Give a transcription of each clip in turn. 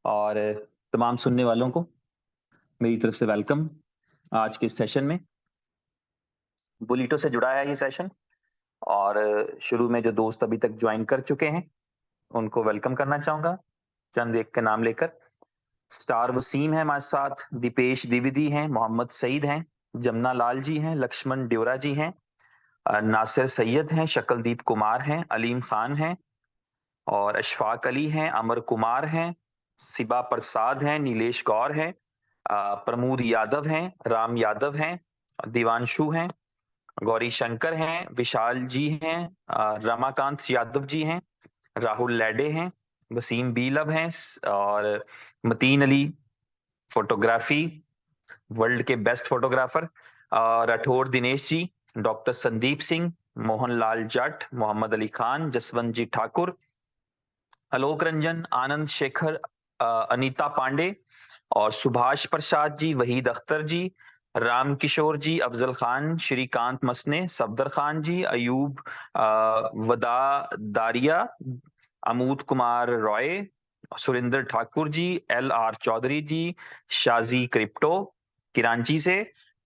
और तमाम सुनने वालों को मेरी तरफ से वेलकम। आज के इस सेशन में बुलीटो से जुड़ा है ये सेशन। और शुरू में जो दोस्त अभी तक ज्वाइन कर चुके हैं उनको वेलकम करना चाहूंगा। चंद एक के नाम लेकर स्टार वसीम है हमारे साथ, दीपेश द्विवेदी हैं, मोहम्मद सईद हैं, जमुना लाल जी हैं, लक्ष्मण ड्योरा जी हैं, नासिर सैयद हैं, शक्लदीप कुमार हैं, अलीम खान हैं और अशफाक अली हैं, अमर कुमार हैं, सिबा प्रसाद हैं, नीलेश गौर हैं, प्रमोद यादव हैं, राम यादव हैं, दिवांशु हैं, गौरी शंकर हैं, विशाल जी हैं, रमाकांत यादव जी हैं, राहुल लैडे हैं, वसीम बीलब हैं और मतीन अली फोटोग्राफी वर्ल्ड के best photographer, Rathore Dinesh ji, doctor Sandeep Singh, Mohan Lal जट, मोहम्मद अली खान, जसवंत जी ठाकुर, आलोक रंजन, आनंद शेखर, अनीता पांडे और सुभाष प्रसाद जी, वहीद अख्तर जी, राम किशोर जी, अफजल खान, श्रीकांत मसने, सफदर खान जी, अयूब वदा दारिया, अमूद कुमार रॉय, सुरेंद्र ठाकुर जी, एल आर चौधरी जी, शाजी क्रिप्टो किरांची से,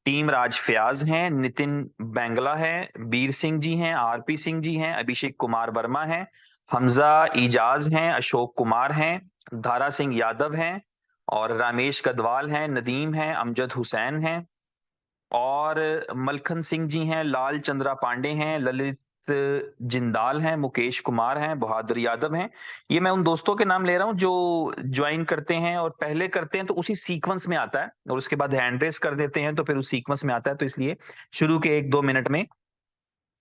टीम राज फयाज हैं, नितिन बैंगला है, बीर सिंह जी हैं, आरपी सिंह जी हैं, अभिषेक कुमार वर्मा हैं, हमजा इजाज हैं, अशोक कुमार हैं, धारा सिंह यादव हैं और रामेश गदवाल हैं, नदीम हैं, अमजद हुसैन हैं और मलखन सिंह जी हैं, लाल चंद्रा पांडे हैं, ललित जिंदाल हैं, मुकेश कुमार हैं, बहादुर यादव हैं। ये मैं उन दोस्तों के नाम ले रहा हूं जो ज्वाइन करते हैं और पहले करते हैं तो उसी सीक्वेंस में आता है और उसके बाद हैंड रेस कर देते हैं तो फिर उस सीक्वेंस में आता है, तो इसलिए शुरू के 1-2 मिनट में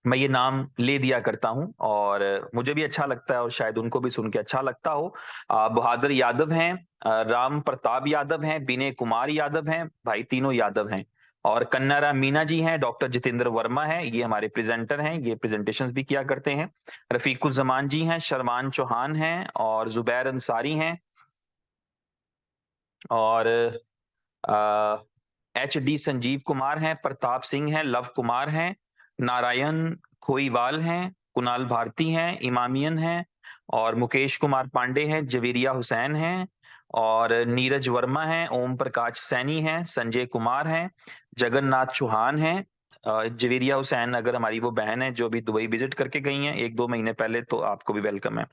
मैं ये नाम ले दिया करता हूं और मुझे भी अच्छा लगता है और शायद उनको भी सुन के अच्छा लगता हो। बहादुर यादव हैं, राम प्रताप यादव हैं, विनय कुमार यादव हैं, भाई तीनों यादव हैं और कन्नारा मीना जी हैं, डॉक्टर जितेंद्र वर्मा है, ये हमारे प्रेजेंटर हैं, ये प्रेजेंटेशंस भी किया करते हैं। रफीकुल जमान जी हैं, शरमान चौहान हैं और जुबैर अंसारी हैं और एच डी संजीव कुमार हैं, प्रताप सिंह हैं, लव कुमार हैं, नारायण खोईवाल हैं, कुणाल भारती हैं, इमामियन हैं और मुकेश कुमार पांडे हैं, जवेरिया हुसैन हैं और नीरज वर्मा हैं, ओम प्रकाश सैनी हैं, संजय कुमार हैं, जगन्नाथ चौहान हैं। जवेरिया हुसैन अगर हमारी वो बहन है जो भी दुबई विजिट करके गई हैं 1-2 महीने पहले, तो आपको भी वेलकम है।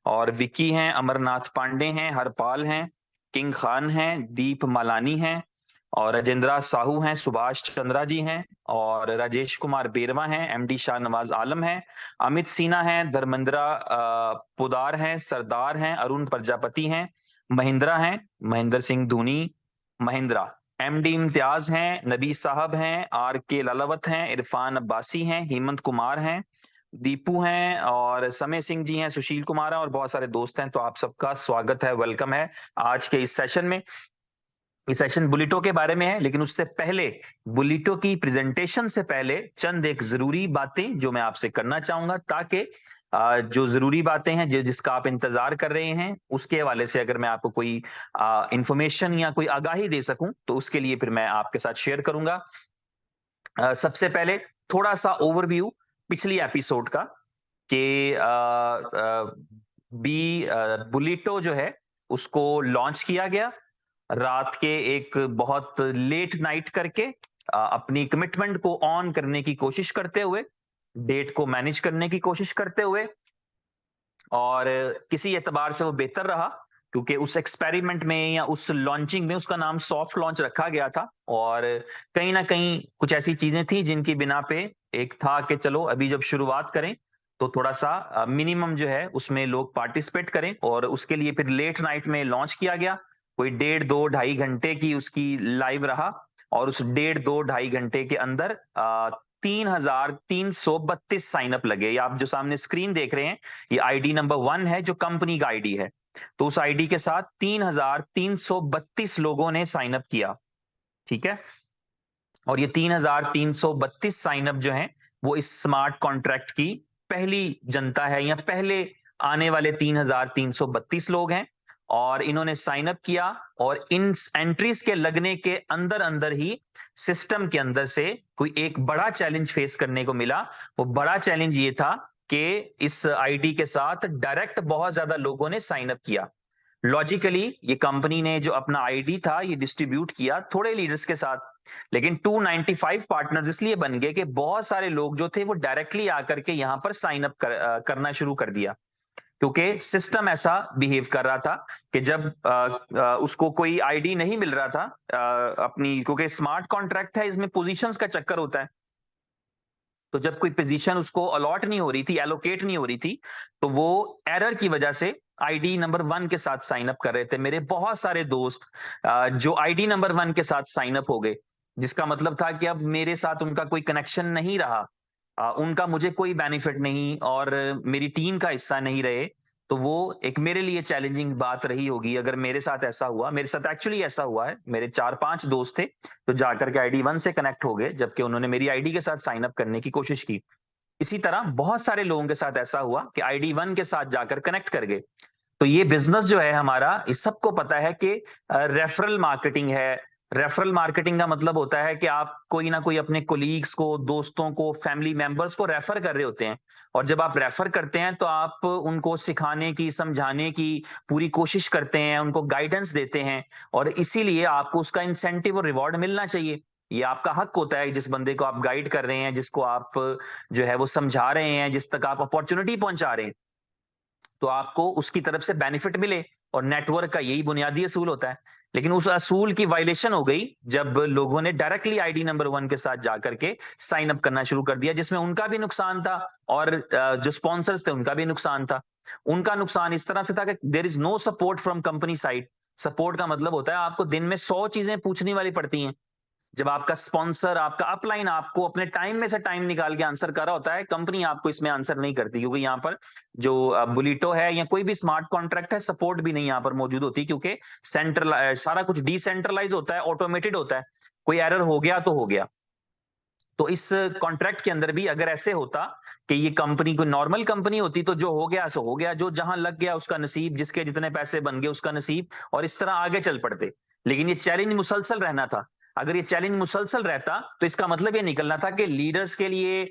और विकी हैं, अमरनाथ पांडे हैं, हरपाल हैं, किंग खान हैं, दीप मालानी हैं और राजेंद्रा साहू हैं, सुभाष चंद्रा जी हैं और राजेश कुमार बेरवा हैं, एमडी शाह नवाज आलम हैं, अमित सिन्हा हैं, धर्मेंद्रा पुदार हैं, सरदार हैं, अरुण प्रजापति हैं, महिंद्रा हैं, महेंद्र सिंह धोनी महिंद्रा, एमडी इम्तियाज हैं, नबी साहब हैं, आर के लालावत हैं, इरफान अब्बासी हैं, हेमंत कुमार हैं, दीपू हैं और समय सिंह जी हैं, सुशील कुमार हैं और बहुत सारे दोस्त हैं। तो आप सबका स्वागत है, वेलकम है आज के इस सेशन में। ये सेशन बुलेटो के बारे में है, लेकिन उससे पहले बुलेटो की प्रेजेंटेशन से पहले चंद एक जरूरी बातें जो मैं आपसे करना चाहूंगा, ताकि जो जरूरी बातें हैं जिसका आप इंतजार कर रहे हैं उसके हवाले से अगर मैं आपको कोई इंफॉर्मेशन या कोई आगाही दे सकूं तो उसके लिए फिर मैं आपके साथ शेयर करूंगा। सबसे पहले थोड़ा सा ओवरव्यू पिछली एपिसोड का कि बुलेटो जो है उसको लॉन्च किया गया रात के एक बहुत लेट नाइट करके, अपनी कमिटमेंट को ऑन करने की कोशिश करते हुए, डेट को मैनेज करने की कोशिश करते हुए और किसी एतबार से वो बेहतर रहा क्योंकि उस एक्सपेरिमेंट में या उस लॉन्चिंग में उसका नाम सॉफ्ट लॉन्च रखा गया था और कहीं ना कहीं कुछ ऐसी चीजें थी जिनकी बिना पे एक था कि चलो अभी जब शुरुआत करें तो थोड़ा सा मिनिमम जो है उसमें लोग पार्टिसिपेट करें और उसके लिए फिर लेट नाइट में लॉन्च किया गया। कोई 1.5-2-2.5 घंटे की उसकी लाइव रहा और उस 1.5-2-2.5 घंटे के अंदर 3,332 साइनअप लगे। ये आप जो सामने स्क्रीन देख रहे हैं ये आईडी नंबर 1 है जो कंपनी का आईडी है। तो उस आईडी के साथ 3,332 लोगों ने साइन अप किया। ठीक है, और ये 3,332 साइन अप जो हैं वो इस स्मार्ट कॉन्ट्रैक्ट की पहली जनता है या पहले आने वाले 3,332 लोग हैं और इन्होंने साइन अप किया और इन एंट्रीज के लगने के अंदर अंदर ही सिस्टम के अंदर से कोई एक बड़ा चैलेंज फेस करने को मिला। वो बड़ा चैलेंज ये था कि इस आईडी के साथ डायरेक्ट बहुत ज्यादा लोगों ने साइन अप किया। लॉजिकली ये कंपनी ने जो अपना आईडी था ये डिस्ट्रीब्यूट किया थोड़े लीडर्स के साथ, लेकिन 295 पार्टनर्स इसलिए बन गए कि बहुत सारे लोग जो थे वो डायरेक्टली आकर के यहाँ पर साइन अप करना शुरू कर दिया, क्योंकि सिस्टम ऐसा बिहेव कर रहा था कि जब उसको कोई आईडी नहीं मिल रहा था अपनी, क्योंकि स्मार्ट कॉन्ट्रैक्ट है, इसमें पोजीशंस का चक्कर होता है, तो जब कोई पोजीशन उसको अलॉट नहीं हो रही थी, एलोकेट नहीं हो रही थी, तो वो एरर की वजह से आईडी नंबर 1 के साथ साइन अप कर रहे थे। मेरे बहुत सारे दोस्त जो आईडी नंबर 1 के साथ साइन अप हो गए, जिसका मतलब था कि अब मेरे साथ उनका कोई कनेक्शन नहीं रहा, उनका मुझे कोई बेनिफिट नहीं और मेरी टीम का हिस्सा नहीं रहे। तो वो एक मेरे लिए चैलेंजिंग बात रही होगी अगर मेरे साथ ऐसा हुआ। मेरे साथ एक्चुअली ऐसा हुआ है, मेरे 4-5 दोस्त थे तो जाकर के आईडी 1 से कनेक्ट हो गए, जबकि उन्होंने मेरी आईडी के साथ साइन अप करने की कोशिश की। इसी तरह बहुत सारे लोगों के साथ ऐसा हुआ कि आईडी 1 के साथ जाकर कनेक्ट कर गए। तो ये बिजनेस जो है हमारा, इस सबको पता है कि रेफरल मार्केटिंग है। रेफरल मार्केटिंग का मतलब होता है कि आप कोई ना कोई अपने कोलीग्स को, दोस्तों को, फैमिली मेंबर्स को रेफर कर रहे होते हैं, और जब आप रेफर करते हैं तो आप उनको सिखाने की, समझाने की पूरी कोशिश करते हैं, उनको गाइडेंस देते हैं, और इसीलिए आपको उसका इंसेंटिव और रिवॉर्ड मिलना चाहिए। ये आपका हक होता है, जिस बंदे को आप गाइड कर रहे हैं, जिसको आप जो है वो समझा रहे हैं, जिस तक आप अपॉर्चुनिटी पहुंचा रहे हैं, तो आपको उसकी तरफ से बेनिफिट मिले, और नेटवर्क का यही बुनियादी असूल होता है। लेकिन उस असूल की वायलेशन हो गई जब लोगों ने डायरेक्टली आईडी नंबर 1 के साथ जाकर के साइन अप करना शुरू कर दिया, जिसमें उनका भी नुकसान था और जो स्पॉन्सर्स थे उनका भी नुकसान था। उनका नुकसान इस तरह से था कि there is no support from company side. Support का मतलब होता है आपको दिन में 100 चीजें पूछनी वाली पड़ती हैं। जब आपका स्पॉन्सर, आपका अपलाइन आपको अपने टाइम में से टाइम निकाल के आंसर कर रहा होता है, कंपनी आपको इसमें आंसर नहीं करती, क्योंकि यहाँ पर जो बुलिटो है या कोई भी स्मार्ट कॉन्ट्रैक्ट है, सपोर्ट भी नहीं यहाँ पर मौजूद होती, क्योंकि सेंट्रल सारा कुछ डिसेंट्रलाइज होता है, ऑटोमेटेड होता है। कोई एरर हो गया तो हो गया। तो इस कॉन्ट्रैक्ट के अंदर भी अगर ऐसे होता कि ये कंपनी कोई नॉर्मल कंपनी होती, तो जो हो गया सो हो गया, जो जहां लग गया उसका नसीब, जिसके जितने पैसे बन गए उसका नसीब, और इस तरह आगे चल पड़ते। लेकिन ये चैलेंज मुसलसल रहना था। अगर ये चैलेंज मुसलसल रहता तो इसका मतलब ये निकलना था कि लीडर्स के लिए,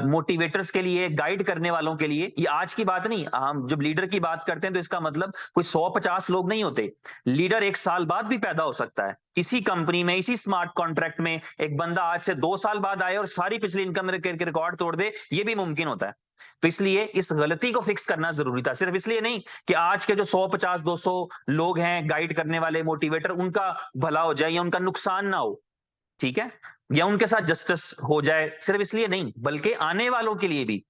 मोटिवेटर्स के लिए, गाइड करने वालों के लिए, ये आज की बात नहीं, हम जब लीडर की बात करते हैं तो इसका मतलब कोई 100-50 लोग नहीं होते। लीडर 1 साल बाद भी पैदा हो सकता है इसी कंपनी में, इसी स्मार्ट कॉन्ट्रैक्ट में। एक बंदा आज से 2 साल बाद आए और सारी पिछली इनकम के रिकॉर्ड तोड़ दे, ये भी मुमकिन होता है। तो इसलिए इस गलती को फिक्स करना जरूरी था, सिर्फ इसलिए नहीं कि आज के जो 100-50-200 लोग हैं गाइड करने वाले, मोटिवेटर, उनका भला हो जाए या उनका नुकसान ना हो, ठीक है, या उनके साथ जस्टिस हो जाए, सिर्फ इसलिए नहीं बल्कि आने वालों के लिए भी।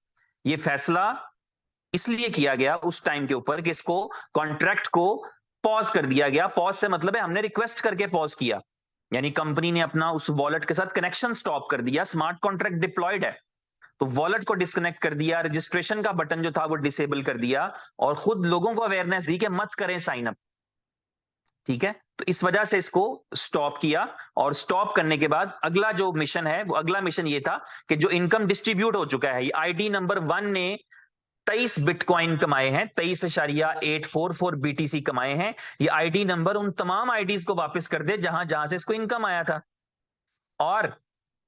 ये फैसला इसलिए किया गया उस टाइम के ऊपर कि इसको, कॉन्ट्रैक्ट को पॉज कर दिया गया। पॉज से मतलब है हमने रिक्वेस्ट करके पॉज किया, यानी कंपनी ने अपना उस वॉलेट के साथ कनेक्शन स्टॉप कर दिया। स्मार्ट कॉन्ट्रैक्ट डिप्लॉयड है तो वॉलेट को डिस्कनेक्ट कर दिया, रजिस्ट्रेशन का बटन जो था वो डिसेबल कर दिया, और खुद लोगों को अवेयरनेस दी कि मत करें साइन अप, ठीक है। तो इस वजह से इसको स्टॉप किया, और स्टॉप करने के बाद अगला जो मिशन है, वो अगला मिशन ये था कि जो इनकम डिस्ट्रीब्यूट हो चुका है, ये आईडी नंबर 1 ने 23 बिटकॉइन कमाए हैं, 23.844 बीटीसी कमाए हैं। ये आईडी नंबर उन तमाम आईडीज को वापस कर दे जहां जहां से इसको इनकम आया था, और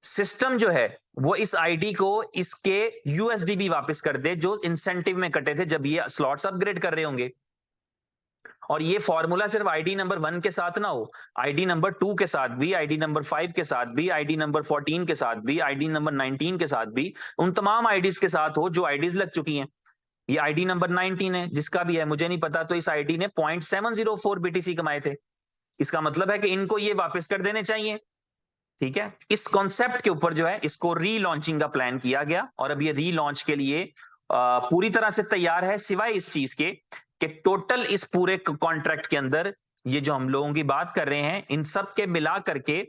सिस्टम जो है वो इस आईडी को इसके यूएसडीबी वापस कर दे जो इंसेंटिव में कटे थे जब ये स्लॉट्स अपग्रेड कर रहे होंगे। और ये फॉर्मूला सिर्फ आईडी नंबर 1 के साथ ना हो, आईडी नंबर 2 के साथ भी, आईडी नंबर 5 के साथ भी, आईडी नंबर 14 के साथ भी, आईडी नंबर 19 के साथ भी, उन तमाम आईडीज के साथ हो जो आईडीज लग चुकी हैं। ये आईडी नंबर 19 है, जिसका भी है मुझे नहीं पता, तो इस आईडी ने 0.704 बीटीसी कमाए थे। इसका मतलब है कि इनको ये वापस कर देने चाहिए, ठीक है। इस कॉन्सेप्ट के ऊपर जो है इसको रीलॉन्चिंग का प्लान किया गया, और अब ये रीलॉन्च के लिए पूरी तरह से तैयार है, सिवाय इस चीज के कि टोटल इस पूरे कॉन्ट्रैक्ट के अंदर ये जो हम लोगों की बात कर रहे हैं, इन सब के मिला करके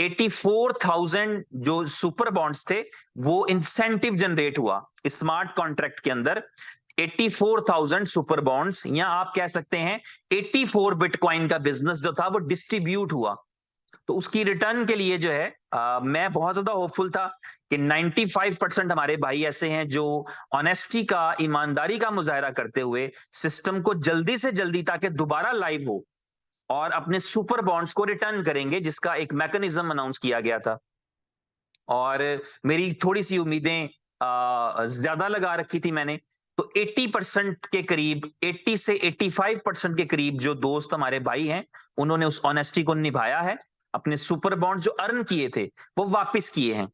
84,000 जो सुपर बॉन्ड्स थे वो इंसेंटिव जनरेट हुआ इस स्मार्ट कॉन्ट्रैक्ट के अंदर। 84,000 सुपर बॉन्ड्स, या आप कह सकते हैं 84 बिटकॉइन का बिजनेस जो था वो डिस्ट्रीब्यूट हुआ। तो उसकी रिटर्न के लिए जो है मैं बहुत ज्यादा होपफुल था कि 95% हमारे भाई ऐसे हैं जो ऑनेस्टी का, ईमानदारी का मुजाहरा करते हुए सिस्टम को जल्दी से जल्दी, ताकि दोबारा लाइव हो, और अपने सुपर बॉन्ड्स को रिटर्न करेंगे, जिसका एक मैकेनिज्म अनाउंस किया गया था। और मेरी थोड़ी सी उम्मीदें ज्यादा लगा रखी थी मैंने तो 80% के करीब, 80 से 85% के करीब जो दोस्त हमारे भाई हैं, उन्होंने उस ऑनेस्टी को निभाया है। अपने सुपर बॉन्ड जो अर्न किए थे वो वापस किए हैं।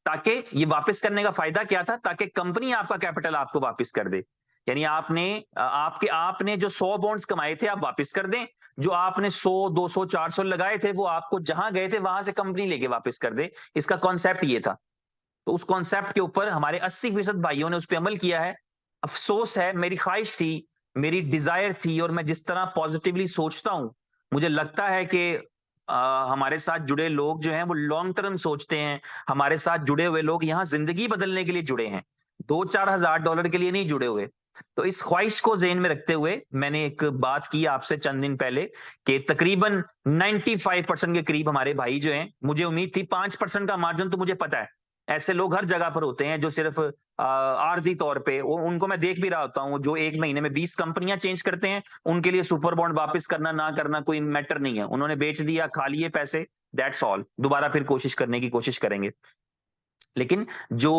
ताकि ये वापस करने का फायदा क्या था, ताकि कंपनी आपका कैपिटल आपको वापस कर दे। यानी आपने जो 100 बॉन्ड्स कमाए थे आप वापस कर दें, जो आपने 100 200 400 लगाए थे वो आपको जहां गए थे वहां से कंपनी लेके वापस कर दे। इसका कॉन्सेप्ट ये था। तो उस कॉन्सेप्ट के ऊपर हमारे 80% भाइयों ने उस पर अमल किया है। अफसोस है, मेरी ख्वाहिश थी, मेरी डिजायर थी, और मैं जिस तरह पॉजिटिवली सोचता हूं, मुझे लगता है कि हमारे साथ जुड़े लोग जो हैं वो लॉन्ग टर्म सोचते हैं। हमारे साथ जुड़े हुए लोग यहाँ जिंदगी बदलने के लिए जुड़े हैं, 2-4 हज़ार डॉलर के लिए नहीं जुड़े हुए। तो इस ख्वाहिश को ज़हन में रखते हुए मैंने एक बात की आपसे चंद दिन पहले कि तकरीबन 95% के करीब हमारे भाई जो हैं, मुझे उम्मीद थी 5% का मार्जिन, तो मुझे पता है ऐसे लोग हर जगह पर होते हैं जो सिर्फ आर्जी तौर पे, उनको मैं देख भी रहा होता हूँ, जो एक महीने में 20 कंपनियां चेंज करते हैं। उनके लिए सुपर बॉन्ड वापस करना ना करना कोई मैटर नहीं है, उन्होंने बेच दिया, खा लिए पैसे, दैट्स ऑल, दोबारा फिर कोशिश करने की कोशिश करेंगे। लेकिन जो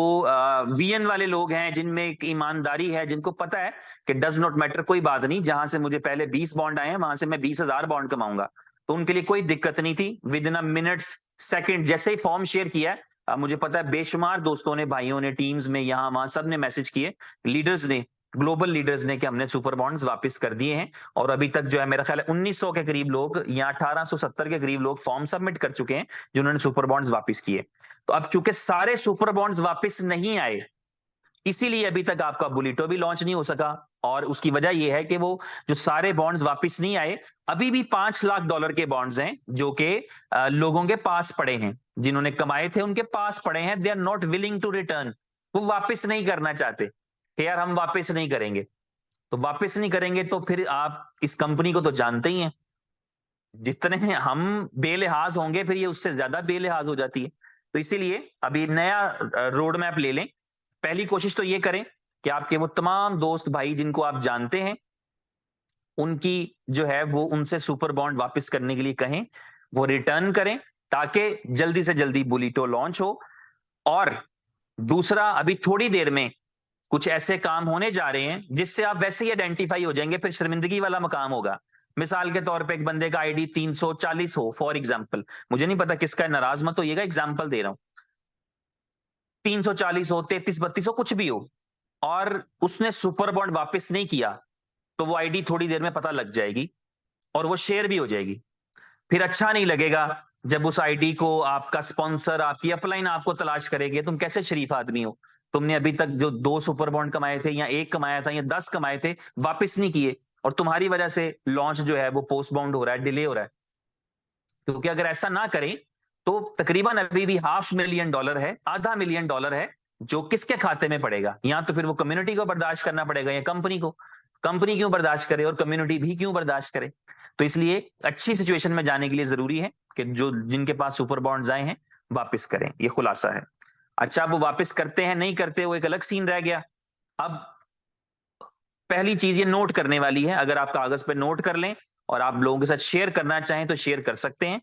वीएन वाले लोग हैं, जिनमें एक ईमानदारी है, जिनको पता है कि डज नॉट मैटर, कोई बात नहीं, जहां से मुझे पहले 20 बॉन्ड आए हैं वहां से मैं 20,000 बॉन्ड कमाऊंगा, तो उनके लिए कोई दिक्कत नहीं थी। With in a minutes, second, जैसे ही फॉर्म शेयर किया है, मुझे पता है बेशुमार दोस्तों ने, भाइयों ने, टीम्स में, यहाँ वहां सब ने मैसेज किए, लीडर्स ने, ग्लोबल लीडर्स ने, कि हमने सुपर बॉन्ड्स वापस कर दिए हैं। और अभी तक जो है मेरा ख्याल है 1900 के करीब लोग या 1870 के करीब लोग फॉर्म सबमिट कर चुके हैं जिन्होंने सुपर बॉन्ड्स वापस किए। तो अब चूंकि सारे सुपर बॉन्ड्स वापस नहीं आए, इसीलिए अभी तक आपका बुलिटो भी लॉन्च नहीं हो सका। और उसकी वजह यह है कि वो जो सारे बॉन्ड्स वापस नहीं आए, अभी भी $5 लाख के बॉन्ड्स हैं जो कि लोगों के पास पड़े हैं, जिन्होंने कमाए थे उनके पास पड़े हैं। They are not willing to return, वो वापस नहीं करना चाहते कि यार हम वापस नहीं करेंगे। तो वापस नहीं करेंगे तो फिर आप इस कंपनी को तो जानते ही हैं, जितने हम बेलिहाज होंगे फिर ये उससे ज्यादा बेलिहाज हो जाती है। तो इसीलिए अभी नया रोड मैप ले लें। पहली कोशिश तो ये करें कि आपके वो तमाम दोस्त भाई जिनको आप जानते हैं, उनकी जो है वो उनसे सुपर बॉन्ड वापस करने के लिए कहें, वो रिटर्न करें, ताकि जल्दी से जल्दी बुलिटो लॉन्च हो। और दूसरा, अभी थोड़ी देर में कुछ ऐसे काम होने जा रहे हैं जिससे आप वैसे ही आइडेंटिफाई हो जाएंगे, फिर शर्मिंदगी वाला मकाम होगा। मिसाल के तौर पे एक बंदे का आईडी 340 हो, फॉर एग्जाम्पल, मुझे नहीं पता किसका है, नाराज मत होइएगा, एग्जाम्पल दे रहा हूं, 340 हो, 33-32 हो, कुछ भी हो, और उसने सुपर बॉन्ड वापस नहीं किया, तो वो आईडी थोड़ी देर में पता लग जाएगी और वो शेयर भी हो जाएगी। फिर अच्छा नहीं लगेगा जब उस आईडी को आपका स्पॉन्सर, आपकी अपलाइन आपको तलाश करेगी, तुम कैसे शरीफ आदमी हो, तुमने अभी तक जो 2 सुपर बॉन्ड कमाए थे, या 1 कमाया था, या 10 कमाए थे, वापस नहीं किए, और तुम्हारी वजह से लॉन्च जो है वो पोस्टपोन्ड हो रहा है, डिले हो रहा है। क्योंकि अगर ऐसा ना करें तो तकरीबन अभी भी $500,000 है, $500,000 है, जो किसके खाते में पड़ेगा, या तो फिर वो कम्युनिटी को बर्दाश्त करना पड़ेगा या कंपनी को। कंपनी क्यों बर्दाश्त करे और कम्युनिटी भी क्यों बर्दाश्त करे। तो इसलिए अच्छी सिचुएशन में जाने के लिए जरूरी है कि जो जिनके पास सुपर बॉन्ड्स आए हैं वापस करें, ये खुलासा है। अच्छा, अब वो वापस करते हैं नहीं करते, वो एक अलग सीन रह गया। अब पहली चीज ये नोट करने वाली है, अगर आप कागज पे नोट कर लें और आप लोगों के साथ शेयर करना चाहें तो शेयर कर सकते हैं।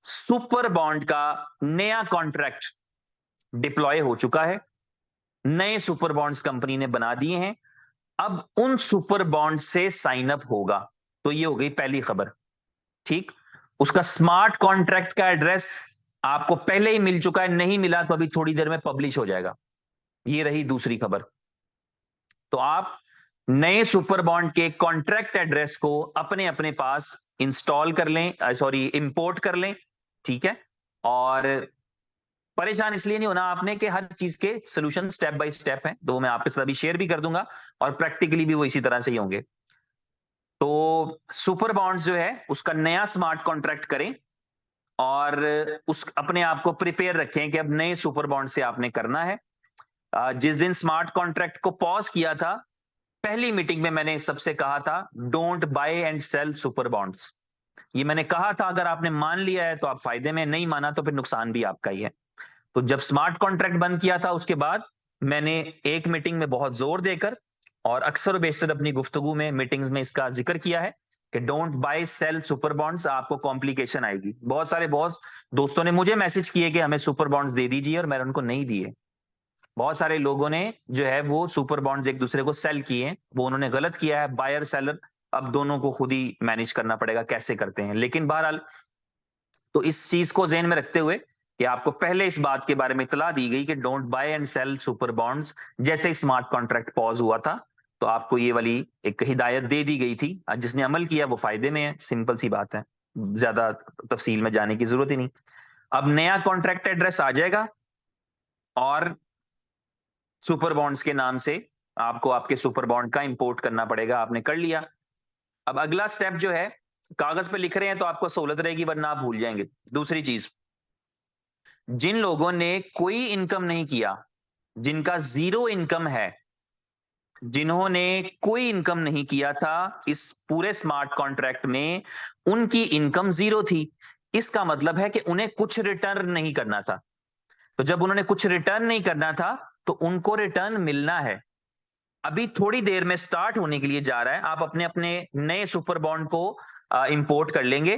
सुपर बॉन्ड का नया कॉन्ट्रैक्ट डिप्लॉय हो चुका है, नए सुपर बॉन्ड्स कंपनी ने बना दिए हैं, अब उन सुपर बॉन्ड से साइन अप होगा। तो ये हो गई पहली खबर। ठीक, उसका स्मार्ट कॉन्ट्रैक्ट का एड्रेस आपको पहले ही मिल चुका है, नहीं मिला तो अभी थोड़ी देर में पब्लिश हो जाएगा। ये रही दूसरी खबर। तो आप नए सुपर बॉन्ड के कॉन्ट्रैक्ट एड्रेस को अपने अपने पास इंस्टॉल कर लें, सॉरी इंपोर्ट कर लें। ठीक है, और परेशान इसलिए नहीं होना आपने कि हर चीज के सोल्यूशन स्टेप बाय स्टेप हैं, तो मैं आपके साथ अभी शेयर भी कर दूंगा, और प्रैक्टिकली भी वो इसी तरह से ही होंगे। तो सुपर बॉन्ड्स जो है उसका नया स्मार्ट कॉन्ट्रैक्ट करें, और उस अपने आप को प्रिपेयर रखें कि अब नए सुपर बॉन्ड से आपने करना है। जिस दिन स्मार्ट कॉन्ट्रैक्ट को पॉज किया था, पहली मीटिंग में मैंने सबसे कहा था, don't buy and sell super bonds. ये मैंने कहा था, अगर आपने मान लिया है तो आप फायदे में, नहीं माना तो फिर नुकसान भी आपका ही है। तो जब स्मार्ट कॉन्ट्रैक्ट बंद किया था उसके बाद मैंने एक मीटिंग में बहुत जोर देकर और अक्सर बेशतर अपनी गुफ्तगू में, मीटिंग्स में इसका जिक्र किया है कि don't buy sell super bonds, आपको कॉम्प्लिकेशन आएगी। बहुत सारे दोस्तों ने मुझे मैसेज किए कि हमें सुपर बॉन्ड्स दे दीजिए, और मैंने उनको नहीं दिए। बहुत सारे लोगों ने जो है वो सुपर बॉन्ड्स एक दूसरे को सेल किए हैं, वो उन्होंने गलत किया है, बायर सेलर। अब दोनों को खुद ही मैनेज करना पड़ेगा कैसे करते हैं। लेकिन बहरहाल, तो इस चीज को ध्यान में रखते हुए कि आपको पहले इस बात के बारे में इतला दी गई कि don't buy and sell super bonds, जैसे ही स्मार्ट कॉन्ट्रैक्ट पॉज हुआ था तो आपको ये वाली एक हिदायत दे दी गई थी। जिसने अमल किया वो फायदे में है, सिंपल सी बात है, ज्यादा तफसील में जाने की जरूरत ही नहीं। अब नया कॉन्ट्रैक्ट एड्रेस आ जाएगा और सुपर बॉन्ड्स के नाम से आपको आपके सुपर बॉन्ड का इंपोर्ट करना पड़ेगा। आपने कर लिया। अब अगला स्टेप जो है, कागज पे लिख रहे हैं तो आपको सहूलत रहेगी, वरना आप भूल जाएंगे। दूसरी चीज, जिन लोगों ने कोई इनकम नहीं किया, जिनका जीरो इनकम है, जिन्होंने कोई इनकम नहीं किया था इस पूरे स्मार्ट कॉन्ट्रैक्ट में, उनकी इनकम जीरो थी। इसका मतलब है कि उन्हें कुछ रिटर्न नहीं करना था। तो जब उन्होंने कुछ रिटर्न नहीं करना था तो उनको रिटर्न मिलना है। अभी थोड़ी देर में स्टार्ट होने के लिए जा रहा है, आप अपने अपने नए सुपर बॉन्ड को इंपोर्ट कर लेंगे।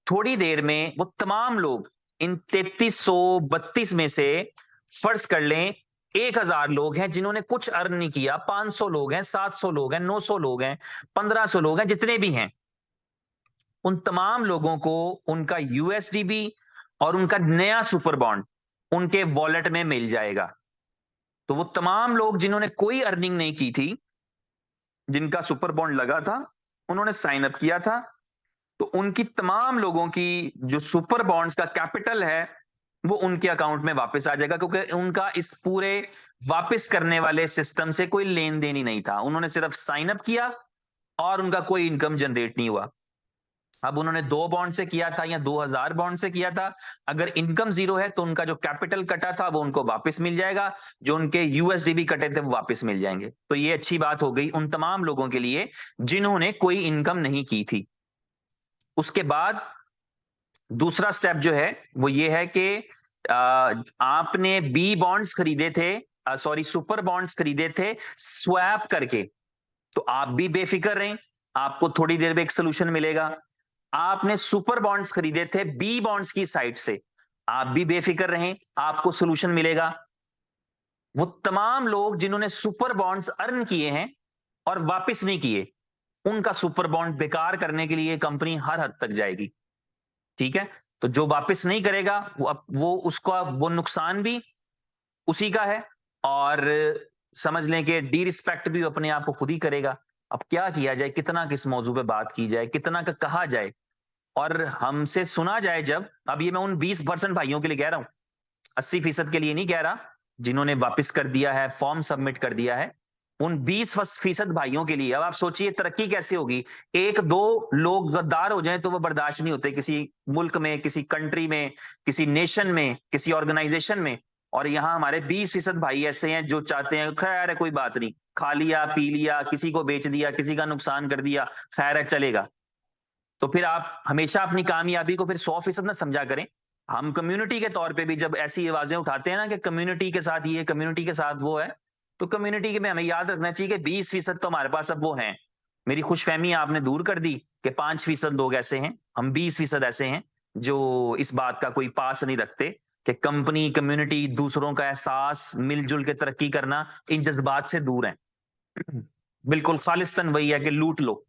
थोड़ी देर में वो तमाम लोग, इन 3332 में से फर्ज कर लें 1000 लोग हैं जिन्होंने कुछ अर्न नहीं किया, 500 लोग हैं, 700 लोग हैं, 900 लोग हैं, 1500 लोग हैं, जितने भी हैं, उन तमाम लोगों को उनका यूएसडीबी और उनका नया सुपर बॉन्ड उनके वॉलेट में मिल जाएगा। तो वो तमाम लोग जिन्होंने कोई अर्निंग नहीं की थी, जिनका सुपर बॉन्ड लगा था, उन्होंने साइन अप किया था, तो उनकी तमाम लोगों की जो सुपर बॉन्ड्स का कैपिटल है वो उनके अकाउंट में वापस आ जाएगा, क्योंकि उनका इस पूरे वापस करने वाले सिस्टम से कोई लेन देन ही नहीं था। उन्होंने सिर्फ साइन अप किया और उनका कोई इनकम जनरेट नहीं हुआ। अब उन्होंने 2 बॉन्ड से किया था या 2000 बॉन्ड से किया था, अगर इनकम जीरो है तो उनका जो कैपिटल कटा था वो उनको वापस मिल जाएगा, जो उनके यूएसडीबी कटे थे वो वापस मिल जाएंगे। तो ये अच्छी बात हो गई उन तमाम लोगों के लिए जिन्होंने कोई इनकम नहीं की थी। उसके बाद दूसरा स्टेप जो है वो ये है कि आपने बी बॉन्ड्स खरीदे थे, सॉरी सुपर बॉन्ड्स खरीदे थे स्वैप करके। तो आप भी बेफिक्र रहें, आपको थोड़ी देर में एक सोल्यूशन मिलेगा। आपने सुपर बॉन्ड्स खरीदे थे बी बॉन्ड्स की साइड से, आप भी बेफिक्र रहें, आपको सोल्यूशन मिलेगा। वो तमाम लोग जिन्होंने सुपर बॉन्ड्स अर्न किए हैं और वापस नहीं किए, उनका सुपर बॉन्ड बेकार करने के लिए कंपनी हर हद तक जाएगी। ठीक है, तो जो वापस नहीं करेगा वो उसका वो नुकसान भी उसी का है, और समझ लें कि डी रिस्पेक्ट भी अपने आप को खुद ही करेगा। अब क्या किया जाए, कितना किस मौजू पे बात की जाए, कितना का कहा जाए और हमसे सुना जाए जब। अब ये मैं उन 20% भाइयों के लिए कह रहा हूं, 80% के लिए नहीं कह रहा, जिन्होंने वापस कर दिया है, फॉर्म सबमिट कर दिया है, उन 20% भाइयों के लिए। अब आप सोचिए तरक्की कैसे होगी। एक दो लोग गद्दार हो जाएं तो वो बर्दाश्त नहीं होते किसी मुल्क में, किसी कंट्री में, किसी नेशन में, किसी ऑर्गेनाइजेशन में। और यहाँ हमारे 20% भाई ऐसे हैं जो चाहते हैं खैर है कोई बात नहीं, खा लिया पी लिया, किसी को बेच दिया, किसी का नुकसान कर दिया, खैर है चलेगा। तो फिर आप हमेशा अपनी कामयाबी को फिर 100% ना समझा करें। हम कम्युनिटी के तौर पे भी जब ऐसी आवाजें उठाते हैं ना कि कम्युनिटी के साथ ये, कम्युनिटी के साथ वो है, तो कम्युनिटी के में हमें याद रखना चाहिए कि 20% तो हमारे पास अब वो हैं। मेरी खुशफहमी आपने दूर कर दी कि 5% लोग ऐसे हैं, हम 20% ऐसे हैं जो इस बात का कोई पास नहीं रखते कि कंपनी, कम्युनिटी, दूसरों का एहसास, मिलजुल के तरक्की करना, इन जज्बात से दूर है। बिल्कुल खालिस्तन वही है कि लूट लो,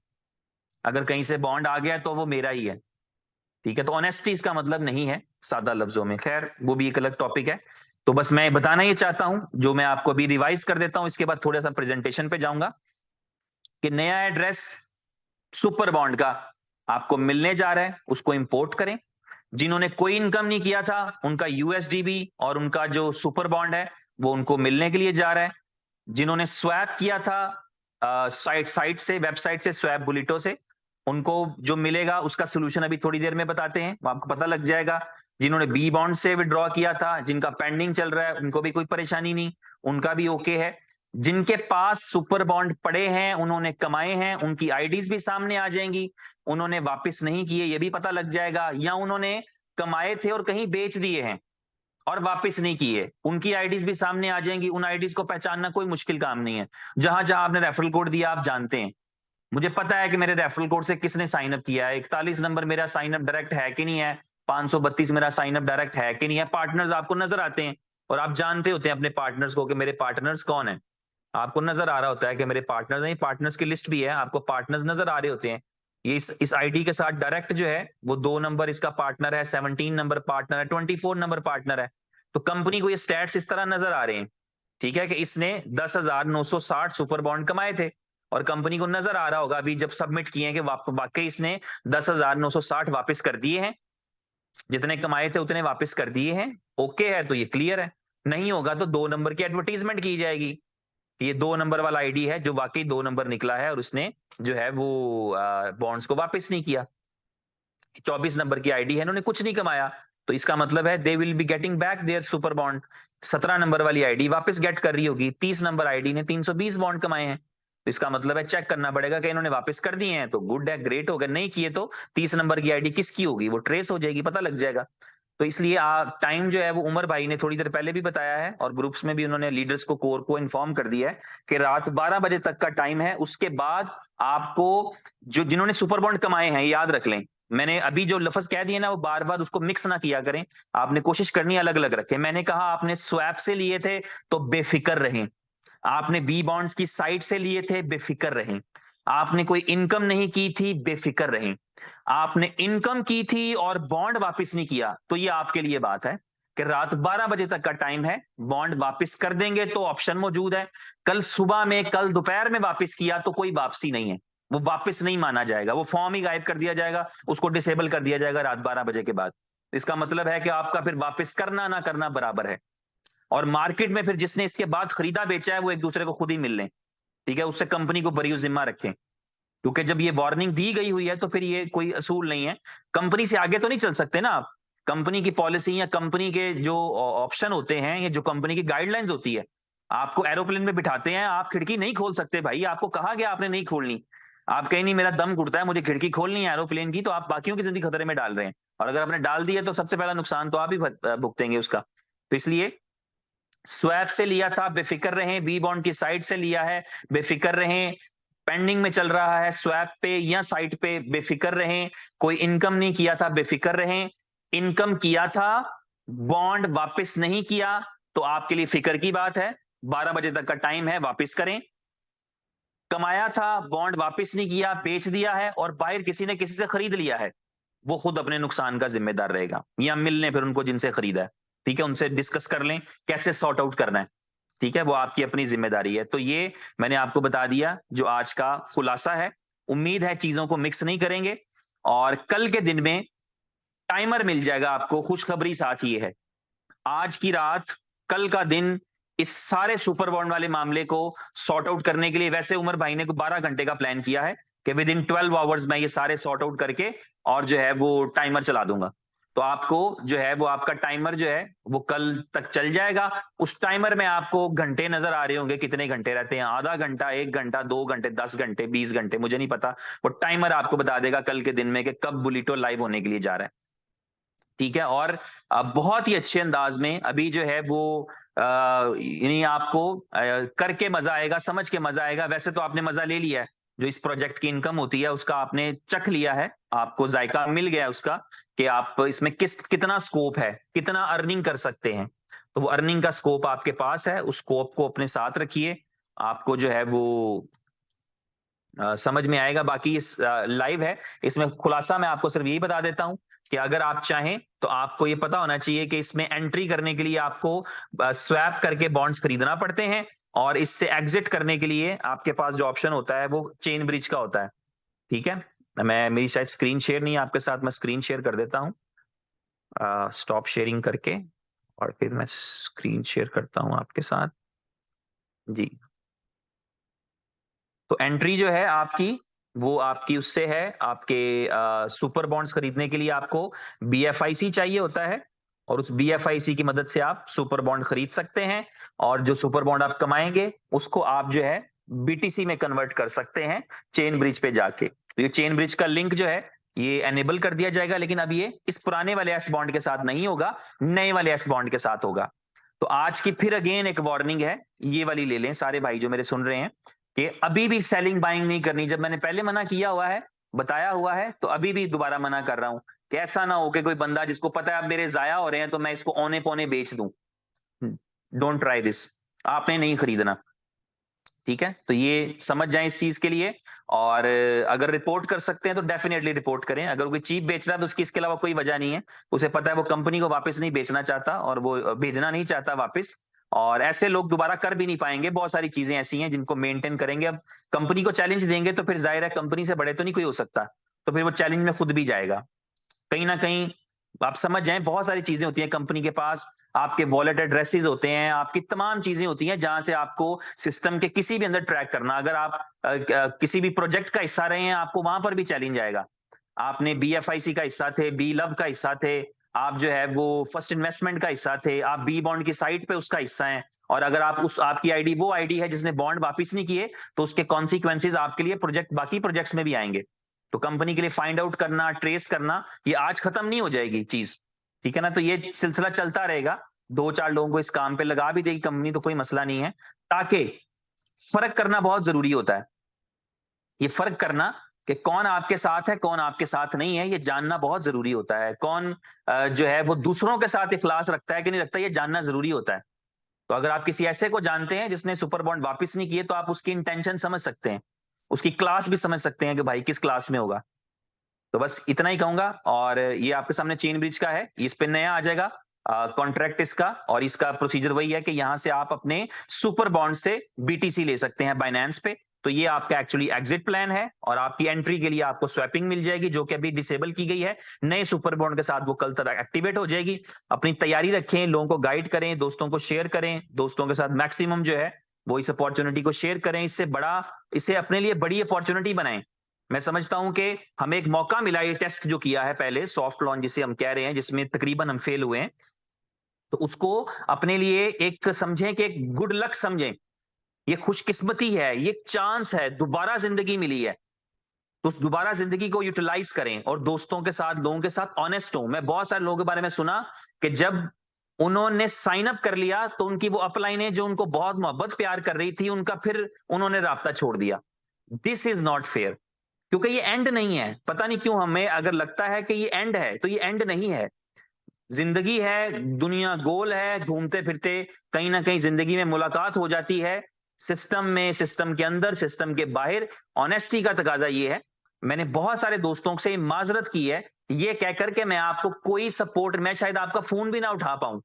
अगर कहीं से बॉन्ड आ गया तो वो मेरा ही है। ठीक है, तो ऑनेस्टी इसका मतलब नहीं है सादा लफ्जों में। खैर वो भी एक अलग टॉपिक है। तो बस मैं बताना ये चाहता हूं, जो मैं आपको अभी रिवाइज कर देता हूं, इसके बाद थोड़ा सा प्रेजेंटेशन पे जाऊंगा, कि नया एड्रेस सुपर बॉन्ड का आपको मिलने जा रहा है, उसको इंपोर्ट करें। जिन्होंने कोई इनकम नहीं किया था उनका यूएसडीबी और उनका जो सुपर बॉन्ड है वो उनको मिलने के लिए जा रहा है। जिन्होंने स्वैप किया था साइट से, वेबसाइट से, स्वैप बुलेटो से, उनको जो मिलेगा उसका सोल्यूशन अभी थोड़ी देर में बताते हैं, वो आपको पता लग जाएगा। जिन्होंने बी बॉन्ड से विड्रॉ किया था, जिनका पेंडिंग चल रहा है, उनको भी कोई परेशानी नहीं, उनका भी ओके है। जिनके पास सुपर बॉन्ड पड़े हैं, उन्होंने कमाए हैं, उनकी आईडीज भी सामने आ जाएंगी। उन्होंने वापस नहीं किए ये भी पता लग जाएगा, या उन्होंने कमाए थे और कहीं बेच दिए हैं और वापस नहीं किए, उनकी आईडीज भी सामने आ जाएंगी। उन आईडीज को पहचानना कोई मुश्किल काम नहीं है। जहां जहां आपने रेफरल कोड दिया आप जानते हैं, मुझे पता है कि मेरे रेफरल कोड से किसने साइन अप किया है। 41 नंबर मेरा साइन अप डायरेक्ट है कि नहीं है, 532 मेरा साइन अप डायरेक्ट है कि नहीं है, पार्टनर्स आपको नजर आते हैं। और आप जानते होते हैं अपने पार्टनर्स को कि मेरे पार्टनर्स कौन है, आपको नजर आ रहा होता है कि मेरे पार्टनर्स हैं, पार्टनर्स की लिस्ट भी है, आपको पार्टनर्स नजर आ रहे होते हैं। ये इस आईडी के साथ डायरेक्ट जो है वो 2 नंबर इसका पार्टनर है, 17 नंबर पार्टनर है, 24 नंबर पार्टनर है। तो कंपनी को ये स्टैट्स इस तरह नजर आ रहे हैं, ठीक है, कि इसने 10,960 सुपर बॉन्ड कमाए थे, और कंपनी को नजर आ रहा होगा अभी जब सबमिट किए हैं कि वाकई इसने 10,960 वापस कर दिए हैं, जितने कमाए थे उतने वापस कर दिए हैं। ओके है तो ये क्लियर है, नहीं होगा तो 2 नंबर की एडवर्टीजमेंट की जाएगी। ये 2 नंबर वाला आईडी है जो वाकई 2 नंबर निकला है और उसने जो है वो बॉन्ड्स को वापस नहीं किया। 24 नंबर की आईडी है, इन्होंने कुछ नहीं कमाया, तो इसका मतलब है they will be getting back their super bond. 17 number वाली आईडी वापस गेट कर रही होगी, 30 नंबर आईडी ने 320 बॉन्ड कमाए हैं, तो इसका मतलब है चेक करना पड़ेगा कि इन्होंने वापस कर दिए हैं तो गुड है, ग्रेट हो गया, नहीं किए तो 30 नंबर की आईडी किसकी होगी वो ट्रेस हो जाएगी, पता लग जाएगा। तो इसलिए टाइम जो है वो उमर भाई ने थोड़ी देर पहले भी बताया है, और ग्रुप्स में भी उन्होंने लीडर्स को, कोर को इन्फॉर्म कर दिया है कि रात 12 बजे तक का टाइम है। उसके बाद आपको जो जिन्होंने सुपर बॉन्ड कमाए हैं याद रख लें, मैंने अभी जो लफ्ज कह दिए ना वो बार बार उसको मिक्स ना किया करें, आपने कोशिश करनी है अलग अलग रखें। मैंने कहा आपने स्वैप से लिए थे तो बेफिक्र रहें, आपने बी बॉन्ड्स की साइड से लिए थे बेफिक्र रहें, आपने कोई इनकम नहीं की थी बेफिक्र रहें, आपने इनकम की थी और बॉन्ड वापस नहीं किया तो ये आपके लिए बात है कि रात 12 बजे तक का टाइम है, बॉन्ड वापस कर देंगे तो ऑप्शन मौजूद है, कल सुबह में, कल दोपहर में वापस किया तो कोई वापसी नहीं है, वो वापस नहीं माना जाएगा, वो फॉर्म ही गायब कर दिया जाएगा, उसको डिसेबल कर दिया जाएगा रात 12 बजे के बाद। इसका मतलब है कि आपका फिर वापस करना ना करना बराबर है, और मार्केट में फिर जिसने इसके बाद खरीदा बेचा है वो एक दूसरे को खुद ही मिल लें, ठीक है, उससे कंपनी को बरी जिम्मा रखें, क्योंकि जब ये वार्निंग दी गई हुई है तो फिर ये कोई असूल नहीं है, कंपनी से आगे तो नहीं चल सकते ना आप, कंपनी की पॉलिसी या कंपनी के जो ऑप्शन होते हैं या जो कंपनी की गाइडलाइंस होती है, आपको एरोप्लेन में बिठाते हैं, आप खिड़की नहीं खोल सकते भाई, आपको कहा गया आपने नहीं खोलनी, आप कहीं नहीं मेरा दम घुटता है मुझे खिड़की खोलनी है एरोप्लेन की, तो आप बाकियों की जिंदगी खतरे में डाल रहे हैं, और अगर आपने डाल दी है तो सबसे पहला नुकसान तो आप ही भुगतेंगे उसका। तो इसलिए स्वैप से लिया था बेफिक्र रहें, बी बॉन्ड की साइड से लिया है बेफिक्र रहें, पेंडिंग में चल रहा है स्वैप पे या साइट पे बेफिक्र रहें, कोई इनकम नहीं किया था बेफिक्र रहें, इनकम किया था बॉन्ड वापस नहीं किया तो आपके लिए फिक्र की बात है, 12 बजे तक का टाइम है वापस करें, कमाया था बॉन्ड वापस नहीं किया बेच दिया है और बाहर किसी ने किसी से खरीद लिया है, वो खुद अपने नुकसान का जिम्मेदार रहेगा, या मिल लें फिर उनको जिनसे खरीदा है, ठीक है, उनसे डिस्कस कर लें कैसे सॉर्ट आउट करना है, ठीक है, वो आपकी अपनी जिम्मेदारी है। तो ये मैंने आपको बता दिया जो आज का खुलासा है, उम्मीद है चीजों को मिक्स नहीं करेंगे, और कल के दिन में टाइमर मिल जाएगा आपको। खुशखबरी साथ ये है, आज की रात, कल का दिन इस सारे सुपर बॉन्ड वाले मामले को सॉर्ट आउट करने के लिए, वैसे उमर भाई ने 12 घंटे का प्लान किया है कि विद इन 12 आवर्स मैं ये सारे सॉर्ट आउट करके और जो है वो टाइमर चला दूंगा, तो आपको जो है वो आपका टाइमर जो है वो कल तक चल जाएगा। उस टाइमर में आपको घंटे नजर आ रहे होंगे, कितने घंटे रहते हैं, आधा घंटा, 1 घंटा, 2 घंटे, 10 घंटे, 20 घंटे, मुझे नहीं पता, वो टाइमर आपको बता देगा कल के दिन में कि कब बुलिटो लाइव होने के लिए जा रहा है, ठीक है। और बहुत ही अच्छे अंदाज में अभी जो है वो यानी आपको करके मजा आएगा, समझ के मजा आएगा, वैसे तो आपने मजा ले लिया है, जो इस प्रोजेक्ट की इनकम होती है उसका आपने चख लिया है, आपको जायका मिल गया उसका कि आप इसमें कितना स्कोप है, कितना अर्निंग कर सकते हैं, तो वो अर्निंग का स्कोप आपके पास है, उस स्कोप को अपने साथ रखिए, आपको जो है वो समझ में आएगा। बाकी इस लाइव है, इसमें खुलासा मैं आपको सिर्फ यही बता देता हूं कि अगर आप चाहें तो आपको ये पता होना चाहिए कि इसमें एंट्री करने के लिए आपको स्वैप करके बॉन्ड्स खरीदना पड़ते हैं, और इससे एग्जिट करने के लिए आपके पास जो ऑप्शन होता है वो चेन ब्रिज का होता है, ठीक है। मैं मेरी शायद स्क्रीन शेयर नहीं है आपके साथ, मैं स्क्रीन शेयर कर देता हूँ, स्टॉप शेयरिंग करके, और फिर मैं स्क्रीन शेयर करता हूँ आपके साथ जी। तो एंट्री जो है आपकी वो आपकी उससे है, आपके सुपर बॉन्ड्स खरीदने के लिए आपको बीएफआईसी चाहिए होता है, और उस बीएफआईसी की मदद से आप सुपर बॉन्ड खरीद सकते हैं, और जो सुपर बॉन्ड आप कमाएंगे उसको आप जो है बीटीसी में कन्वर्ट कर सकते हैं चेन ब्रिज पे जाके। तो ये चेन ब्रिज का लिंक जो है ये एनेबल कर दिया जाएगा, लेकिन अब ये इस पुराने वाले एस बॉन्ड के साथ नहीं होगा, नए वाले एस बॉन्ड के साथ होगा। तो आज की फिर अगेन एक वार्निंग है, ये वाली ले लें सारे भाई जो मेरे सुन रहे हैं, कि अभी भी सेलिंग बाइंग नहीं करनी, जब मैंने पहले मना किया हुआ है, बताया हुआ है, तो अभी भी दोबारा मना कर रहा हूं कि ऐसा ना हो कि कोई बंदा जिसको पता है अब मेरे जाया हो रहे हैं तो मैं इसको औने पौने बेच दूं, डोंट ट्राई दिस, आपने नहीं खरीदना। ठीक है, तो ये समझ जाएं इस चीज के लिए। और अगर रिपोर्ट कर सकते हैं तो डेफिनेटली रिपोर्ट करें। अगर कोई चीप बेच रहा है तो उसकी इसके अलावा कोई वजह नहीं है, उसे पता है वो कंपनी को वापस नहीं बेचना चाहता और वो भेजना नहीं चाहता वापस। और ऐसे लोग दोबारा कर भी नहीं पाएंगे। बहुत सारी चीजें ऐसी हैं जिनको मेंटेन करेंगे। अब कंपनी को चैलेंज देंगे तो फिर जाहिर है कंपनी से बड़े तो नहीं कोई हो सकता, तो फिर वो चैलेंज में खुद भी जाएगा। कहीं ना कहीं आप समझ जाएं, बहुत सारी चीजें होती हैं कंपनी के पास। आपके वॉलेट एड्रेसेस होते हैं, आपकी तमाम चीजें होती हैं जहां से आपको सिस्टम के किसी भी अंदर ट्रैक करना। अगर आप किसी भी प्रोजेक्ट का हिस्सा रहे हैं, आपको वहां पर भी चैलेंज आएगा। आपने BFIC का हिस्सा थे, बी लव का हिस्सा थे, आप जो है वो फर्स्ट इन्वेस्टमेंट का हिस्सा थे, आप बी बॉन्ड की साइट पे उसका हिस्सा हैं। और अगर आप उस आपकी आईडी वो आईडी है जिसने बॉन्ड वापिस नहीं किए, तो उसके कॉन्सिक्वेंसेज आपके लिए प्रोजेक्ट बाकी प्रोजेक्ट्स में भी आएंगे। तो कंपनी के लिए फाइंड आउट करना, ट्रेस करना, ये आज खत्म नहीं हो जाएगी चीज। ठीक है ना, तो ये सिलसिला चलता रहेगा। 2-4 लोगों को इस काम पे लगा भी देगी कंपनी तो कोई मसला नहीं है। ताकि फर्क करना बहुत जरूरी होता है। ये फर्क करना कि कौन आपके साथ है कौन आपके साथ नहीं है, ये जानना बहुत जरूरी होता है। कौन जो है वो दूसरों के साथ इखलास रखता है कि नहीं रखता, ये जानना जरूरी होता है। तो अगर आप किसी ऐसे को जानते हैं जिसने सुपर बॉन्ड वापस नहीं किए, तो आप उसकी इंटेंशन समझ सकते हैं, उसकी क्लास भी समझ सकते हैं कि भाई किस क्लास में होगा। तो बस इतना ही कहूंगा। और ये आपके सामने चेन ब्रिज का है, इस पे नया आ जाएगा कॉन्ट्रैक्ट इसका। और इसका प्रोसीजर वही है कि यहां से आप अपने सुपर बॉन्ड से BTC ले सकते हैं बाइनेंस पे। तो ये आपका एक्चुअली एग्जिट प्लान है, और आपकी एंट्री के लिए आपको स्वैपिंग मिल जाएगी जो कि अभी डिसेबल की गई है। नए सुपर बॉन्ड के साथ वो कल तक एक्टिवेट हो जाएगी। अपनी तैयारी रखें, लोगों को गाइड करें, दोस्तों को शेयर करें, दोस्तों के साथ मैक्सिमम जो है वो इस अपॉर्चुनिटी को शेयर करें। इससे बड़ा, इसे अपने लिए बड़ी अपॉर्चुनिटी बनाएं। मैं समझता हूं कि हमें एक मौका मिला, ये टेस्ट जो किया है पहले, सॉफ्ट लॉन्च जिसे हम कह रहे हैं, जिसमें तकरीबन हम फेल हुए हैं, तो उसको अपने लिए एक समझें कि एक गुड लक समझें। ये खुशकिस्मती है, ये चांस है, दोबारा जिंदगी मिली है। तो उस दोबारा जिंदगी को यूटिलाइज करें और दोस्तों के साथ, लोगों के साथ ऑनेस्ट हो। मैं बहुत सारे लोगों के बारे में सुना कि जब उन्होंने साइन अप कर लिया तो उनकी वो अपलाइनें जो उनको बहुत मोहब्बत प्यार कर रही थी, उनका फिर उन्होंने राब्ता छोड़ दिया। This is not fair. क्योंकि ये एंड नहीं है। पता नहीं क्यों हमें अगर लगता है कि ये एंड है, तो ये एंड नहीं है। जिंदगी है, दुनिया गोल है, घूमते फिरते कहीं ना कहीं जिंदगी में मुलाकात हो जाती है। सिस्टम में, सिस्टम के अंदर, सिस्टम के बाहर। ऑनेस्टी का तकाजा ये है। मैंने बहुत सारे दोस्तों से माजरत की है, ये कहकर के मैं आपको कोई सपोर्ट, मैं शायद आपका फोन भी ना उठा पाऊं,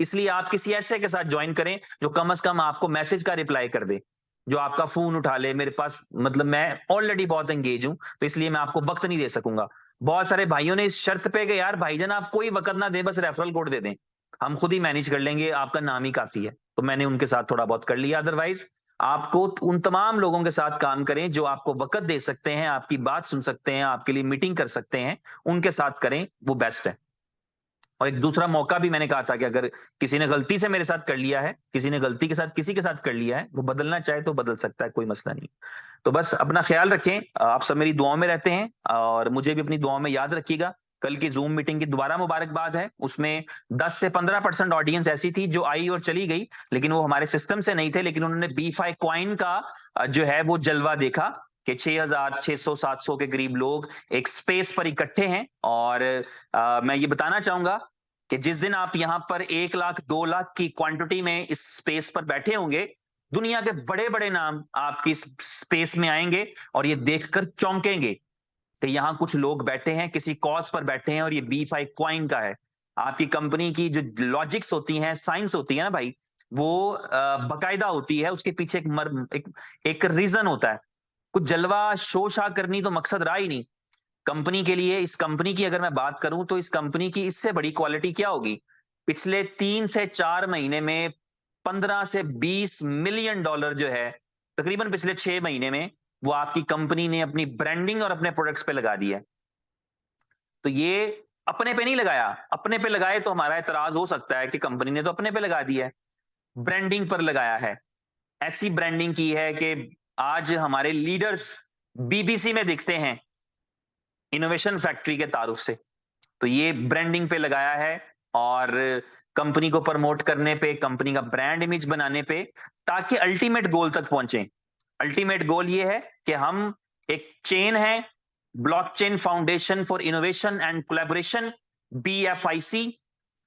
इसलिए आप किसी ऐसे के साथ ज्वाइन करें जो कम से कम आपको मैसेज का रिप्लाई कर दे, जो आपका फोन उठा ले। मेरे पास मतलब मैं ऑलरेडी बहुत एंगेज हूं, तो इसलिए मैं आपको वक्त नहीं दे सकूंगा। बहुत सारे भाइयों ने इस शर्त पे कि यार भाईजान आप कोई वक्त ना दें, बस रेफरल कोड दे दें, हम खुद ही मैनेज कर लेंगे, आपका नाम ही काफी है। तो मैंने उनके साथ थोड़ा बहुत कर लिया। अदरवाइज आपको उन तमाम लोगों के साथ काम करें जो आपको वक्त दे सकते हैं, आपकी बात सुन सकते हैं, आपके लिए मीटिंग कर सकते हैं, उनके साथ करें, वो बेस्ट है। और एक दूसरा मौका भी मैंने कहा था कि अगर किसी ने गलती से मेरे साथ कर लिया है, किसी ने गलती के साथ किसी के साथ कर लिया है, वो बदलना चाहे तो बदल सकता है, कोई मसला नहीं। तो बस अपना ख्याल रखें, आप सब मेरी दुआओं में रहते हैं और मुझे भी अपनी दुआओं में याद रखिएगा। कल की जूम मीटिंग की दोबारा मुबारकबाद है। उसमें 10 से 15% ऑडियंस ऐसी थी जो आई और चली गई, लेकिन वो हमारे सिस्टम से नहीं थे, लेकिन उन्होंने B5 कॉइन का जो है वो जलवा देखा कि 6,600-700 के करीब लोग एक स्पेस पर इकट्ठे हैं। और मैं ये बताना चाहूंगा कि जिस दिन आप यहां पर 1 लाख 2 लाख की क्वांटिटी में इस स्पेस पर बैठे होंगे, दुनिया के बड़े बड़े नाम आपकी इस स्पेस में आएंगे और ये देखकर चौंकेंगे कि यहाँ कुछ लोग बैठे हैं, किसी कॉज पर बैठे हैं, और ये B5 क्वाइन का है। आपकी कंपनी की जो लॉजिक्स होती हैं, साइंस होती है ना भाई, वो बकायदा होती है, उसके पीछे एक रीजन होता है। कुछ जलवा शो शा करनी तो मकसद रहा ही नहीं कंपनी के लिए। इस कंपनी की अगर मैं बात करूं तो इस कंपनी की इससे बड़ी क्वालिटी क्या होगी? पिछले 3 से 4 महीने में 15 से 20 मिलियन डॉलर जो है, तकरीबन पिछले 6 महीने में, वो आपकी कंपनी ने अपनी ब्रांडिंग और अपने प्रोडक्ट्स पे लगा दिया है। तो ये अपने पे नहीं लगाया। अपने पे लगाए तो हमारा एतराज हो सकता है कि कंपनी ने तो अपने पे लगा दिया है। ब्रांडिंग पर लगाया है। ऐसी ब्रांडिंग की है कि आज हमारे लीडर्स BBC में दिखते हैं इनोवेशन फैक्ट्री के तारुफ से। तो ये ब्रांडिंग पे लगाया है और कंपनी को प्रमोट करने पे, कंपनी का ब्रांड इमेज बनाने पे, ताकि अल्टीमेट गोल तक पहुंचे। अल्टीमेट गोल ये है कि हम एक चेन है, blockchain foundation for innovation and collaboration, BFIC।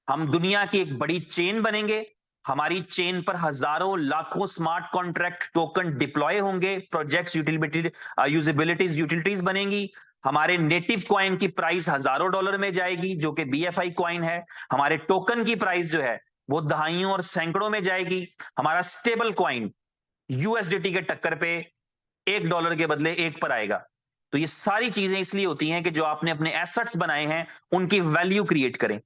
हम दुनिया की एक बड़ी चेन बनेंगे। हमारी चेन पर हजारों लाखों स्मार्ट कॉन्ट्रैक्ट टोकन डिप्लॉय होंगे, प्रोजेक्ट्स यूजिबिलिटीज यूटिलिटीज बनेंगी, हमारे नेटिव कॉइन की प्राइस हजारों डॉलर में जाएगी जो कि BFI कॉइन है, हमारे टोकन की प्राइस जो है वो दहाइयों और सैकड़ों में जाएगी, हमारा स्टेबल कॉइन USDT के टक्कर पे $1 के बदले 1 पर आएगा। तो ये सारी चीजें इसलिए होती हैं कि जो आपने अपने एसेट्स बनाए हैं उनकी वैल्यू क्रिएट करें।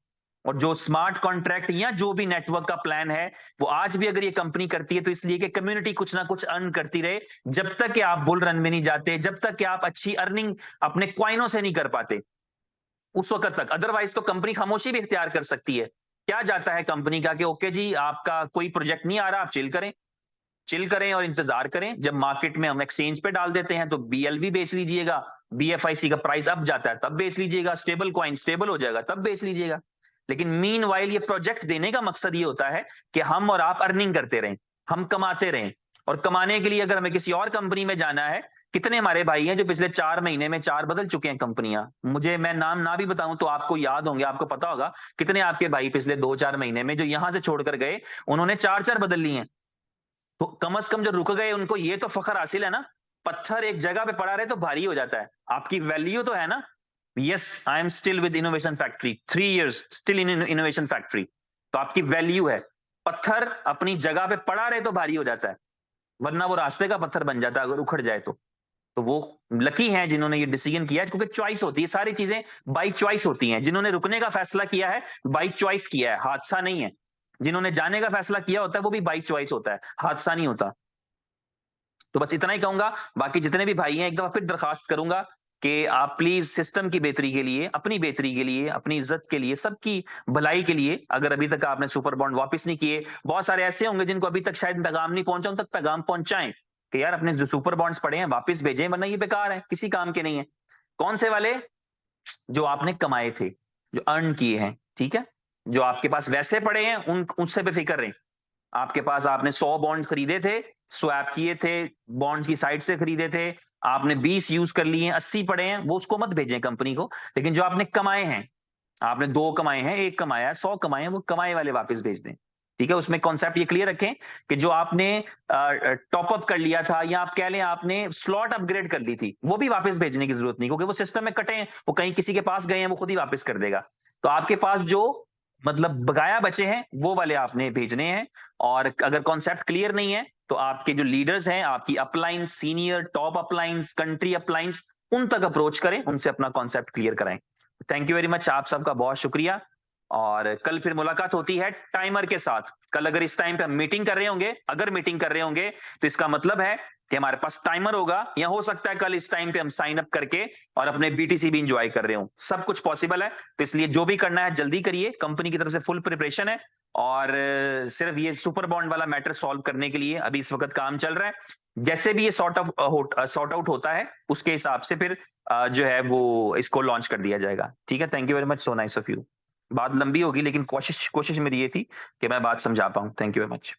और जो स्मार्ट कॉन्ट्रैक्ट या जो भी नेटवर्क का प्लान है वो आज भी अगर ये कंपनी करती है तो इसलिए कि कम्युनिटी कुछ ना कुछ अर्न करती रहे, जब तक कि आप बुल रन में नहीं जाते, जब तक कि आप अच्छी अर्निंग अपने क्वाइनों से नहीं कर पाते उस वक्त तक। अदरवाइज तो कंपनी खामोशी भी इख्तियार कर सकती है। क्या जाता है कंपनी का कि ओके जी आपका कोई प्रोजेक्ट नहीं आ रहा, आप चिल करें और इंतजार करें, जब मार्केट में हम एक्सचेंज पे डाल देते हैं तो BLV बेच लीजिएगा, BFIC का प्राइस अप जाता है तब बेच लीजिएगा, स्टेबल कॉइन स्टेबल हो जाएगा तब बेच लीजिएगा। लेकिन मीन वाइल ये प्रोजेक्ट देने का मकसद ये होता है कि हम और आप अर्निंग करते रहें, हम कमाते रहें। और कमाने के लिए अगर हमें किसी और कंपनी में जाना है, कितने हमारे भाई हैं जो पिछले 4 महीने में 4 बदल चुके हैं कंपनियां, मुझे मैं नाम ना भी बताऊं तो आपको याद होंगे, आपको पता होगा कितने आपके भाई पिछले 2-4 महीने में जो यहां से छोड़कर गए उन्होंने 4-4 बदल लिए हैं। तो कम से कम जो रुक गए उनको ये तो फख्र हासिल है ना। पत्थर एक जगह पे पड़ा रहे तो भारी हो जाता है, आपकी वैल्यू तो है ना। Yes, I am still with innovation factory, 3 years still in innovation factory, तो आपकी वैल्यू है। पत्थर अपनी जगह पे पड़ा रहे तो भारी हो जाता है, वरना वो रास्ते का पत्थर बन जाता है अगर उखड़ जाए तो वो लकी हैं जिन्होंने ये डिसीजन किया है, क्योंकि चॉइस होती है, सारी चीजें बाई चॉइस होती हैं। जिन्होंने रुकने का फैसला किया है बाई चॉइस किया है, हादसा नहीं है। जिन्होंने जाने का फैसला किया होता है वो भी बाई चॉइस होता है, हादसा नहीं होता। तो बस इतना ही कहूंगा। बाकी जितने भी भाई हैं एक दफा फिर दरखास्त करूंगा कि आप प्लीज सिस्टम की बेहतरी के लिए, अपनी बेहतरी के लिए, अपनी इज्जत के लिए, सबकी भलाई के लिए, अगर अभी तक आपने सुपर बॉन्ड वापस नहीं किए, बहुत सारे ऐसे होंगे जिनको अभी तक शायद पैगाम नहीं पहुंचा, उन तक पैगाम पहुंचाएं कि यार अपने जो सुपर बॉन्ड्स पड़े हैं वापस भेजें, वरना ये बेकार है, किसी काम के नहीं है। कौन से वाले? जो आपने कमाए थे, जो अर्न किए हैं, ठीक है। जो आपके पास वैसे पड़े हैं उन उससे बेफिक्र रहें। आपके पास आपने 100 बॉन्ड खरीदे थे, स्वैप किए थे, बॉन्ड की साइड से खरीदे थे, आपने 20 यूज कर लिए हैं, 80 पड़े हैं, वो उसको मत भेजें कंपनी को। लेकिन जो आपने कमाए हैं, आपने 2 कमाए हैं, 1 कमाया है, 100 कमाए हैं, वो कमाए वाले वापस भेज दें। ठीक है, उसमें कॉन्सेप्ट ये क्लियर रखें कि जो आपने टॉप अप कर लिया था, या आप कह लें आपने स्लॉट अपग्रेड कर ली थी, वो भी वापस भेजने की जरूरत नहीं, क्योंकि वो सिस्टम में कटे हैं, वो कहीं किसी के पास गए हैं, वो खुद ही वापस कर देगा। तो आपके पास जो मतलब बकाया बचे हैं वो वाले आपने भेजने हैं। और अगर कॉन्सेप्ट क्लियर नहीं है तो आपके जो लीडर्स हैं, आपकी अपलाइन, सीनियर टॉप अपलाइंस, कंट्री अपलाइंस, उन तक अप्रोच करें, उनसे अपना कॉन्सेप्ट क्लियर कराएं। थैंक यू वेरी मच, आप सबका बहुत शुक्रिया। और कल फिर मुलाकात होती है टाइमर के साथ। कल अगर इस टाइम पे हम मीटिंग कर रहे होंगे, अगर मीटिंग कर रहे होंगे तो इसका मतलब है कि हमारे पास टाइमर होगा, या हो सकता है कल इस टाइम पे हम साइन अप करके और अपने BTC भी इंजॉय कर रहे हो, सब कुछ पॉसिबल है। तो इसलिए जो भी करना है जल्दी करिए, कंपनी की तरफ से फुल प्रिपरेशन है। और सिर्फ ये सुपर बॉन्ड वाला मैटर सॉल्व करने के लिए अभी इस वक्त काम चल रहा है। जैसे भी ये सॉर्ट आउट होता है उसके हिसाब से फिर जो है वो इसको लॉन्च कर दिया जाएगा। ठीक है, thank you very much, so nice of you. बात लंबी होगी लेकिन कोशिश कोशिश मेरी ये थी कि मैं बात समझा पाऊं। Thank you very much.